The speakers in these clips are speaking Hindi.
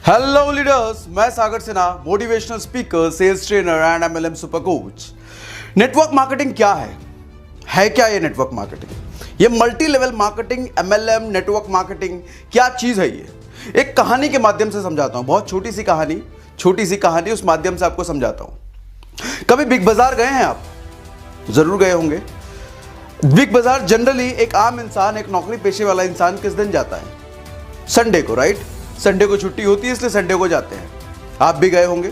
हेलो लीडर्स, मैं Sagar Sinha, motivational speaker, sales trainer and MLM super coach. Network marketing क्या है क्या ये नेटवर्क मार्केटिंग? ये multi level marketing, MLM, network marketing क्या चीज है? ये एक कहानी के माध्यम से समझाता हूं, बहुत छोटी सी कहानी उस माध्यम से आपको समझाता हूं। कभी बिग बाजार गए हैं आप? जरूर गए होंगे। बिग बाजार जनरली एक आम इंसान, एक नौकरी पेशे वाला इंसान किस दिन जाता है? संडे को, राइट? संडे को छुट्टी होती है, इसलिए संडे को जाते हैं। आप भी गए होंगे।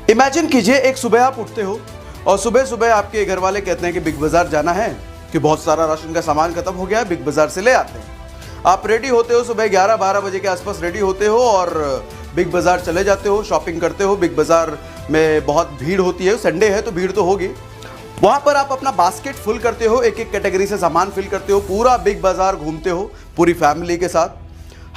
इमेजिन कीजिए, एक सुबह आप उठते हो और सुबह सुबह आपके घर वाले कहते हैं कि बिग बाजार जाना है, कि बहुत सारा राशन का सामान खत्म हो गया है, बिग बाजार से ले आते हैं। आप रेडी होते हो, सुबह 11-12 बजे के आसपास रेडी होते हो और बिग बाजार चले जाते हो, शॉपिंग करते हो। बिग बाजार में बहुत भीड़ होती है, संडे है तो भीड़ तो होगी। वहां पर आप अपना बास्केट फुल करते हो, एक एक कैटेगरी से सामान फिल करते हो, पूरा बिग बाजार घूमते हो पूरी फैमिली के साथ।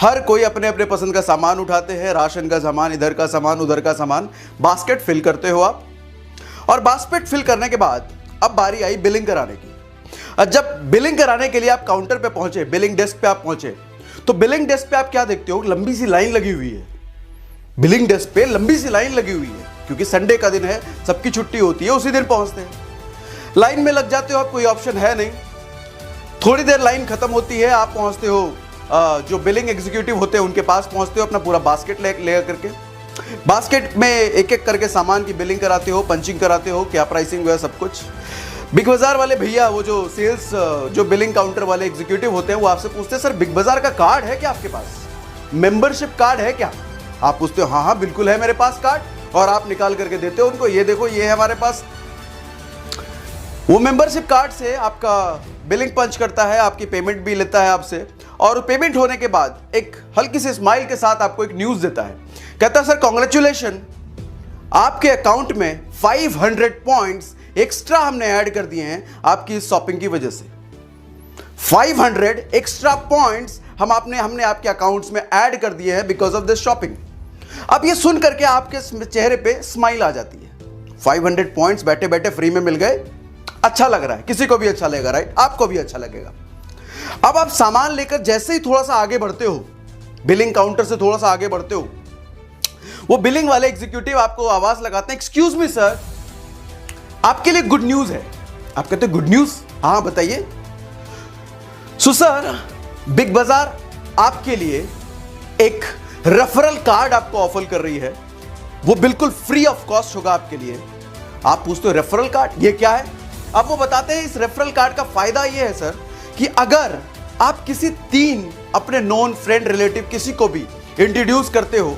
हर कोई अपने अपने पसंद का सामान उठाते हैं, राशन का सामान, इधर का सामान, उधर का सामान, बास्केट फिल करते हो आप। और बास्केट फिल करने के बाद अब बारी आई बिलिंग कराने की। और जब बिलिंग कराने के लिए आप काउंटर पे पहुंचे, बिलिंग डेस्क पे आप पहुंचे, तो बिलिंग डेस्क पे आप क्या देखते हो? लंबी सी लाइन लगी हुई है। बिलिंग डेस्क पे लंबी सी लाइन लगी हुई है, क्योंकि संडे का दिन है, सबकी छुट्टी होती है, उसी दिन पहुंचते हैं। लाइन में लग जाते हो आप, कोई ऑप्शन है नहीं। थोड़ी देर लाइन खत्म होती है, आप पहुंचते हो जो बिलिंग एग्जीक्यूटिव होते हैं उनके पास पहुंचते हो, अपना पूरा बास्केट ले करके। बास्केट में एक एक करके सामान की बिलिंग कराते हो, पंचिंग कराते हो, क्या प्राइसिंग हुआ, सब कुछ। बिग बाजार वाले भैया, वो जो सेल्स, जो बिलिंग काउंटर वाले एग्जीक्यूटिव होते हैं, वो आपसे पूछते हैं, सर बिग बाजार का कार्ड है क्या आपके पास? मेंबरशिप कार्ड है क्या? आप पूछते हो, हाँ हाँ बिल्कुल है मेरे पास कार्ड, और आप निकाल करके देते हो उनको, ये देखो ये है हमारे पास। वो मेंबरशिप कार्ड से आपका बिलिंग पंच करता है, आपकी पेमेंट भी लेता है आपसे, और पेमेंट होने के बाद एक हल्की सी स्माइल के साथ आपको एक न्यूज़ देता है। कहता है, सर कांग्रेचुलेशन, आपके अकाउंट में 500 पॉइंट्स एक्स्ट्रा हमने ऐड कर दिए हैं आपकी इस शॉपिंग की वजह से। 500 एक्स्ट्रा पॉइंट्स हमने आपके अकाउंट्स में ऐड कर दिए हैं बिकॉज ऑफ दिस शॉपिंग। अब ये सुन करके आपके चेहरे पे स्माइल आ जाती है। 500 पॉइंट्स बैठे बैठे फ्री में मिल गए, अच्छा लग रहा है, किसी को भी अच्छा लगेगा, राइट? आपको भी अच्छा लगेगा। अब आप सामान लेकर जैसे ही थोड़ा सा आगे बढ़ते हो, बिलिंग काउंटर से थोड़ा सा आगे बढ़ते हो, वो बिलिंग वाले एग्जीक्यूटिव आपको आवाज लगाते हैं, एक्सक्यूज मी सर, आपके लिए गुड न्यूज है। आप कहते हैं गुड न्यूज? हाँ बताइए। सो सर, बिग बाजार आपके लिए एक रेफरल कार्ड आपको ऑफर कर रही है, वो बिल्कुल फ्री ऑफ कॉस्ट होगा आपके लिए। आप पूछते हो रेफरल कार्ड ये क्या है? अब वो बताते हैं, इस रेफरल कार्ड का फायदा ये है सर कि अगर आप किसी 3 अपने नॉन फ्रेंड रिलेटिव किसी को भी इंट्रोड्यूस करते हो,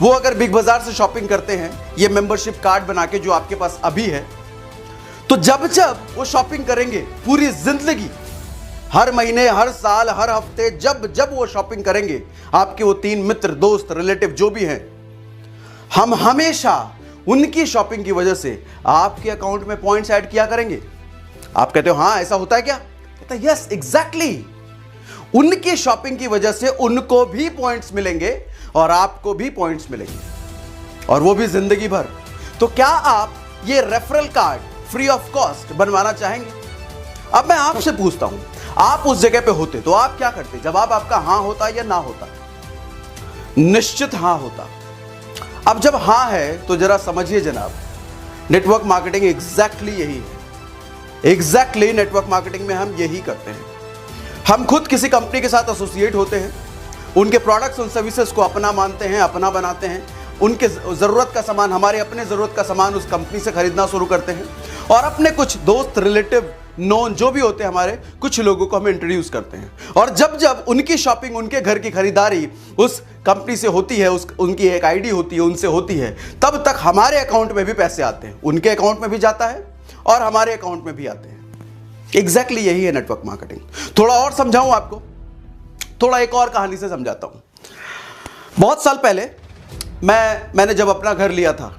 वो अगर बिग बाजार से शॉपिंग करते हैं ये मेंबरशिप कार्ड बना के जो आपके पास अभी है, तो जब जब वो शॉपिंग करेंगे पूरी जिंदगी, हर महीने, हर साल, हर हफ्ते, जब जब वो शॉपिंग करेंगे, आपके वो 3 मित्र, दोस्त, रिलेटिव जो भी हैं, हम हमेशा उनकी शॉपिंग की वजह से आपके अकाउंट में पॉइंट्स ऐड किया करेंगे। आप कहते हो हाँ ऐसा होता है क्या? कहता है यस एग्जैक्टली। उनकी शॉपिंग की वजह से उनको भी पॉइंट्स मिलेंगे और आपको भी पॉइंट्स मिलेंगे, और वो भी जिंदगी भर। तो क्या आप ये referral card free of cost बनवाना चाहेंगे? अब मैं आपसे पूछता हूं, आप उस जगह पे होते तो आप क्या करते? जवाब आपका हाँ होता या ना होता? निश्चित हाँ होता। अब जब हाँ है तो जरा समझिए जनाब, नेटवर्क मार्केटिंग एग्जैक्टली यही है। एग्जैक्टली नेटवर्क मार्केटिंग में हम यही करते हैं। हम खुद किसी कंपनी के साथ एसोसिएट होते हैं, उनके प्रोडक्ट्स और सर्विसेज को अपना मानते हैं, अपना बनाते हैं, उनके ज़रूरत का सामान, हमारे अपने ज़रूरत का सामान उस कंपनी से खरीदना शुरू करते हैं, और अपने कुछ दोस्त, रिलेटिव, नॉन जो भी होते हैं हमारे, कुछ लोगों को हम इंट्रोड्यूस करते हैं। और जब जब उनकी शॉपिंग, उनके घर की खरीदारी उस कंपनी से होती है, उनकी एक आईडी होती है, उनसे होती है, तब तक हमारे अकाउंट में भी पैसे आते हैं, उनके अकाउंट में भी जाता है और हमारे अकाउंट में भी आते हैं। एग्जैक्टली यही है नेटवर्क मार्केटिंग। थोड़ा और समझाऊं आपको, थोड़ा एक और कहानी से समझाता हूं। बहुत साल पहले मैंने जब अपना घर लिया था,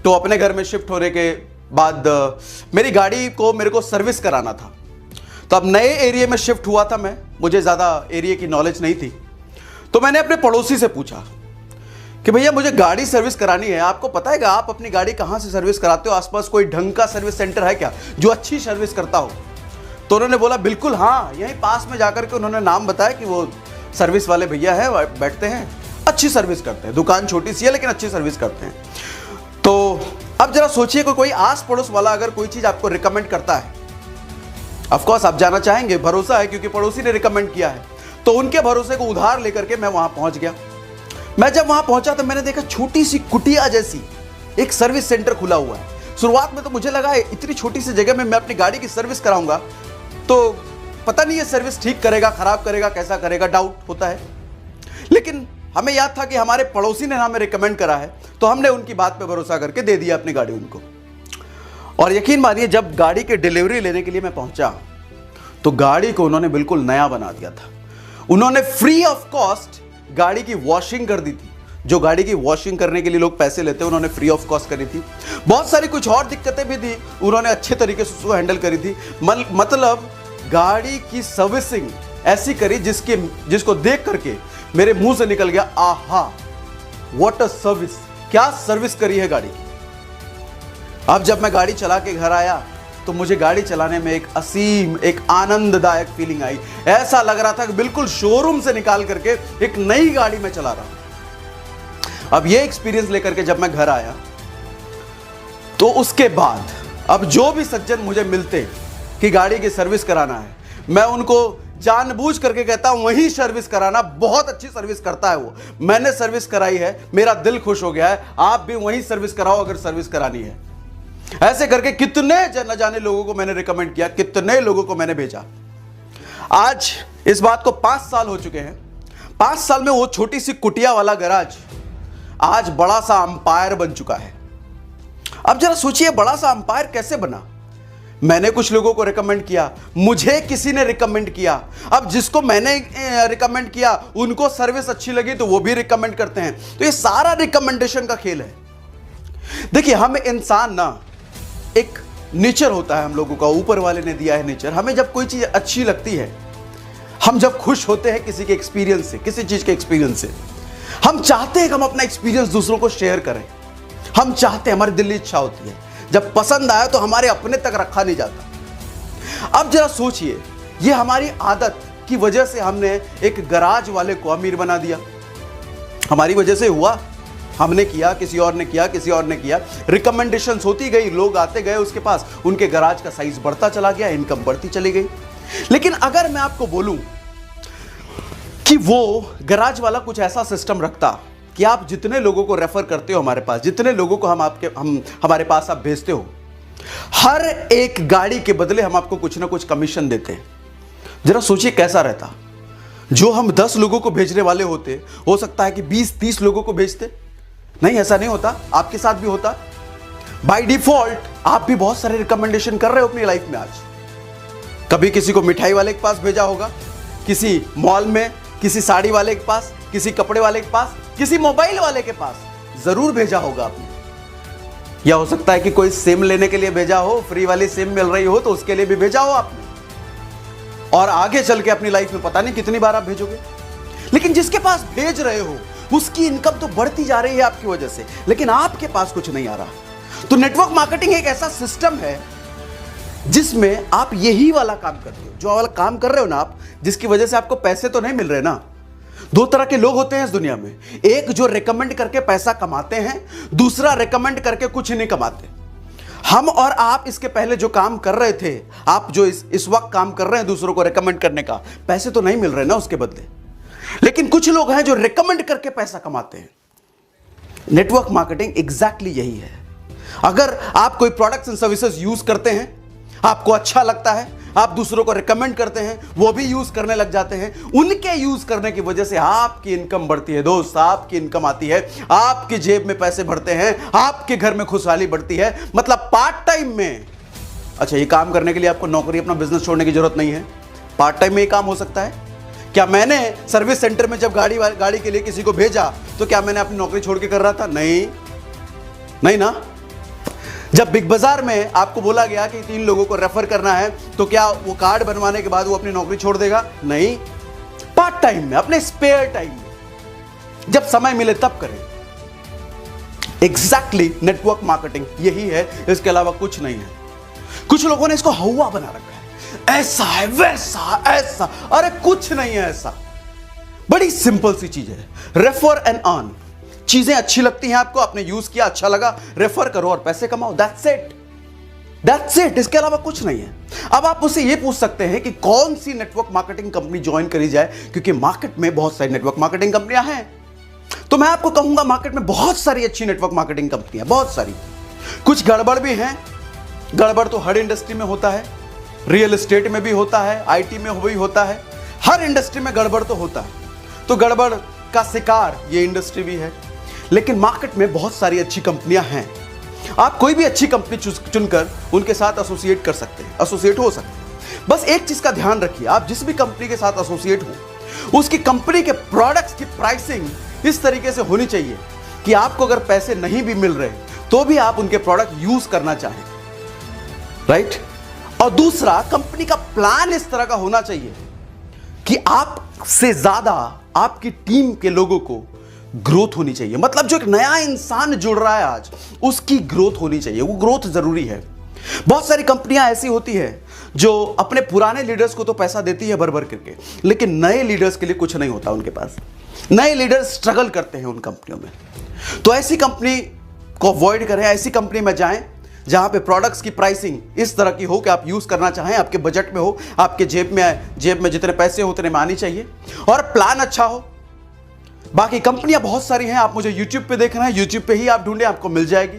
तो अपने घर में शिफ्ट होने के बाद मेरी गाड़ी को मेरे को सर्विस कराना था। तो अब नए एरिया में शिफ्ट हुआ था मैं, मुझे ज़्यादा एरिया की नॉलेज नहीं थी। तो मैंने अपने पड़ोसी से पूछा कि भैया मुझे गाड़ी सर्विस करानी है, आपको पता है आप अपनी गाड़ी कहाँ से सर्विस कराते हो? आसपास कोई ढंग का सर्विस सेंटर है क्या जो अच्छी सर्विस करता हो? तो उन्होंने बोला बिल्कुल हाँ, यहीं पास में जाकर के उन्होंने नाम बताया कि वो सर्विस वाले भैया है, बैठते हैं। अच्छी सर्विस करते हैं, दुकान छोटी सी है लेकिन अच्छी सर्विस करते हैं। तो अब जरा सोचिए कोई आस पड़ोस वाला अगर कोई चीज आपको रिकमेंड करता है, ऑफ कोर्स आप जाना चाहेंगे, भरोसा है क्योंकि पड़ोसी ने रिकमेंड किया है। तो उनके भरोसे को उधार लेकर के मैं वहां पहुंच गया। मैं जब वहां पहुंचा तो मैंने देखा छोटी सी कुटिया जैसी एक सर्विस सेंटर खुला हुआ है। शुरुआत में तो मुझे लगा इतनी छोटी सी जगह में मैं अपनी गाड़ी की सर्विस कराऊंगा तो पता नहीं ये सर्विस ठीक करेगा, खराब करेगा, कैसा करेगा, डाउट होता है। लेकिन हमें याद था कि हमारे पड़ोसी ने हमें रिकमेंड करा है, तो हमने उनकी बात पे भरोसा करके दे दिया अपनी गाड़ी उनको। और यकीन मानिए जब गाड़ी की डिलीवरी लेने के लिए मैं पहुंचा तो गाड़ी को उन्होंने बिल्कुल नया बना दिया था। उन्होंने फ्री ऑफ कॉस्ट गाड़ी की वॉशिंग कर दी थी। जो गाड़ी की वॉशिंग करने के लिए लोग पैसे लेते हैं उन्होंने फ्री ऑफ कॉस्ट करी थी। बहुत सारी कुछ और दिक्कतें भी थी, उन्होंने अच्छे तरीके से उसको हैंडल करी थी। मतलब गाड़ी की सर्विसिंग ऐसी करी जिसको देख करके मेरे मुंह से निकल गया, आहा व्हाट अ सर्विस, क्या सर्विस करी है गाड़ी की। अब जब मैं गाड़ी चला के घर आया तो मुझे गाड़ी चलाने में एक असीम, एक आनंददायक फीलिंग आई। ऐसा लग रहा था कि बिल्कुल शोरूम से निकाल करके एक नई गाड़ी में चला रहा हूं। अब ये एक्सपीरियंस लेकर के जब मैं घर आया तो उसके बाद अब जो भी सज्जन मुझे मिलते कि गाड़ी की सर्विस कराना है, मैं उनको जानबूझ करके कहता हूं वही सर्विस कराना, बहुत अच्छी सर्विस करता है वो, मैंने सर्विस कराई है, मेरा दिल खुश हो गया है, आप भी वही सर्विस कराओ अगर सर्विस करानी है। ऐसे करके कितने न जाने लोगों को मैंने रिकमेंड किया, कितने लोगों को मैंने भेजा। आज इस बात को 5 साल हो चुके हैं। 5 साल में वो छोटी सी कुटिया वाला गैराज आज बड़ा सा अंपायर बन चुका है। अब जरा सोचिए बड़ा सा अंपायर कैसे बना। मैंने कुछ लोगों को रिकमेंड किया, मुझे किसी ने रिकमेंड किया, अब जिसको मैंने रिकमेंड किया उनको सर्विस अच्छी लगी तो वो भी रिकमेंड करते हैं। तो ये सारा रिकमेंडेशन का खेल है। देखिए हम इंसान ना, एक नेचर होता है हम लोगों का, ऊपर वाले ने दिया है नेचर। हमें जब कोई चीज अच्छी लगती है, हम जब खुश होते हैं किसी के एक्सपीरियंस से, किसी चीज के एक्सपीरियंस से, हम चाहते हैं कि हम अपना एक्सपीरियंस दूसरों को शेयर करें। हम चाहते हैं, हमारी दिल की इच्छा होती है, जब पसंद आया तो हमारे अपने तक रखा नहीं जाता। अब जरा सोचिए ये हमारी आदत की वजह से हमने एक गराज वाले को अमीर बना दिया। हमारी वजह से हुआ, हमने किया, किसी और ने किया, किसी और ने किया, रिकमेंडेशंस होती गई, लोग आते गए उसके पास, उनके गराज का साइज बढ़ता चला गया, इनकम बढ़ती चली गई। लेकिन अगर मैं आपको बोलूं कि वो गराज वाला कुछ ऐसा सिस्टम रखता कि आप जितने लोगों को रेफर करते हो हमारे पास, जितने लोगों को हमारे पास आप भेजते हो, हर एक गाड़ी के बदले हम आपको कुछ ना कुछ कमीशन देते हैं। जरा सोचिए कैसा रहता। जो हम 10 लोगों को भेजने वाले होते, हो सकता है कि 20-30 लोगों को भेजते। नहीं, ऐसा नहीं होता, आपके साथ भी होता। बाय डिफॉल्ट आप भी बहुत सारे रिकमेंडेशन कर रहे हो अपनी लाइफ में। आज कभी किसी को मिठाई वाले के पास भेजा होगा, किसी मॉल में, किसी साड़ी वाले के पास, किसी कपड़े वाले के पास, किसी मोबाइल वाले के पास जरूर भेजा होगा आपने। या हो सकता है कि कोई सिम लेने के लिए भेजा हो, फ्री वाली सिम मिल रही हो तो उसके लिए भी भेजा हो आपने। और आगे चल के अपनी लाइफ में पता नहीं कितनी बार आप भेजोगे। लेकिन जिसके पास भेज रहे हो उसकी इनकम तो बढ़ती जा रही है आपकी वजह से, लेकिन आपके पास कुछ नहीं आ रहा। तो नेटवर्क मार्केटिंग एक ऐसा सिस्टम है जिसमें आप यही वाला काम करते हो, जो वाला काम कर रहे हो ना आप, जिसकी वजह से आपको पैसे तो नहीं मिल रहे ना। 2 तरह के लोग होते हैं इस दुनिया में, एक जो रिकमेंड करके पैसा कमाते हैं, दूसरा रिकमेंड करके कुछ नहीं कमाते। हम और आप इसके पहले जो काम कर रहे थे, आप जो इस वक्त काम कर रहे हैं दूसरों को रिकमेंड करने का, पैसे तो नहीं मिल रहे ना उसके बदले। लेकिन कुछ लोग हैं जो रिकमेंड करके पैसा कमाते हैं। नेटवर्क मार्केटिंग एग्जैक्टली यही है। अगर आप कोई प्रोडक्ट्स एंड सर्विसेज यूज करते हैं, आपको अच्छा लगता है, आप दूसरों को रिकमेंड करते हैं, वो भी यूज करने लग जाते हैं, उनके यूज करने की वजह से आपकी इनकम बढ़ती है दोस्त, आपकी इनकम आती है, आपकी जेब में पैसे बढ़ते हैं, आपके घर में खुशहाली बढ़ती है। मतलब पार्ट टाइम में, अच्छा ये काम करने के लिए आपको नौकरी, अपना बिजनेस छोड़ने की जरूरत नहीं है, पार्ट टाइम में ये काम हो सकता है। क्या मैंने सर्विस सेंटर में जब गाड़ी के लिए किसी को भेजा तो क्या मैंने अपनी नौकरी छोड़ के कर रहा था? नहीं ना। जब बिग बाजार में आपको बोला गया कि 3 लोगों को रेफर करना है तो क्या वो कार्ड बनवाने के बाद वो अपनी नौकरी छोड़ देगा? नहीं। पार्ट टाइम में, अपने स्पेयर टाइम में, जब समय मिले तब करें। एग्जैक्टली नेटवर्क मार्केटिंग यही है, इसके अलावा कुछ नहीं है। कुछ लोगों ने इसको हवा बना रखा है, ऐसा है, वैसा, ऐसा। अरे कुछ नहीं है ऐसा। बड़ी सिंपल सी चीज है, रेफर एंड अर्न। चीजें अच्छी लगती हैं आपको, आपने यूज किया, अच्छा लगा, रेफर करो और पैसे कमाओ। दैट्स इट, दैट्स इट, इसके अलावा कुछ नहीं है। अब आप मुझसे ये पूछ सकते हैं कि कौन सी नेटवर्क मार्केटिंग कंपनी ज्वाइन करी जाए, क्योंकि मार्केट में बहुत सारी नेटवर्क मार्केटिंग कंपनियां हैं। तो मैं आपको कहूंगा मार्केट में बहुत सारी अच्छी नेटवर्क मार्केटिंग कंपनियां, बहुत सारी। कुछ गड़बड़ भी हैं, गड़बड़ तो हर इंडस्ट्री में होता है, रियल एस्टेट में भी होता है, आईटी में भी होता है, हर इंडस्ट्री में गड़बड़ तो होता है। तो गड़बड़ का शिकार ये इंडस्ट्री भी है, लेकिन मार्केट में बहुत सारी अच्छी कंपनियां हैं। आप कोई भी अच्छी कंपनी चुनकर उनके साथ एसोसिएट कर सकते हैं, एसोसिएट हो सकते हैं। बस एक चीज का ध्यान रखिए, आप जिस भी कंपनी के साथ एसोसिएट हो, उसकी कंपनी के प्रोडक्ट्स की प्राइसिंग इस तरीके से होनी चाहिए कि आपको अगर पैसे नहीं भी मिल रहे तो भी आप उनके प्रोडक्ट यूज करना चाहें, राइट। और दूसरा, कंपनी का प्लान इस तरह का होना चाहिए कि आपसे ज्यादा आपकी टीम के लोगों को ग्रोथ होनी चाहिए। मतलब जो एक नया इंसान जुड़ रहा है आज, उसकी ग्रोथ होनी चाहिए, वो ग्रोथ जरूरी है। बहुत सारी कंपनियां ऐसी होती है जो अपने पुराने लीडर्स को तो पैसा देती है भर भर करके, लेकिन नए लीडर्स के लिए कुछ नहीं होता उनके पास। नए लीडर्स स्ट्रगल करते हैं उन कंपनियों में। तो ऐसी कंपनी को अवॉइड करें, ऐसी कंपनी में जाएं जहां पे प्रोडक्ट्स की प्राइसिंग इस तरह की हो कि आप यूज करना चाहें, आपके बजट में हो, आपके जेब में जितने पैसे हो उतने में आनी चाहिए, और प्लान अच्छा हो। बाकी कंपनियां बहुत सारी हैं, आप मुझे YouTube पे देख रहे हैं, YouTube पे ही आप ढूंढे, आपको मिल जाएगी।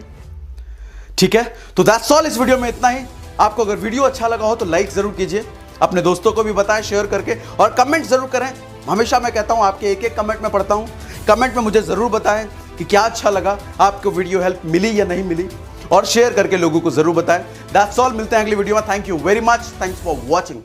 ठीक है, तो दैट्स ऑल, इस वीडियो में इतना ही। आपको अगर वीडियो अच्छा लगा हो तो लाइक जरूर कीजिए, अपने दोस्तों को भी बताएं शेयर करके, और कमेंट जरूर करें। हमेशा मैं कहता हूं आपके एक एक कमेंट में पढ़ता हूं। कमेंट में मुझे जरूर बताएं कि क्या अच्छा लगा, आपको वीडियो हेल्प मिली या नहीं मिली, और शेयर करके लोगों को जरूर बताएं। दैट्स ऑल, मिलते हैं अगली वीडियो में। Thank you very much, thanks for watching.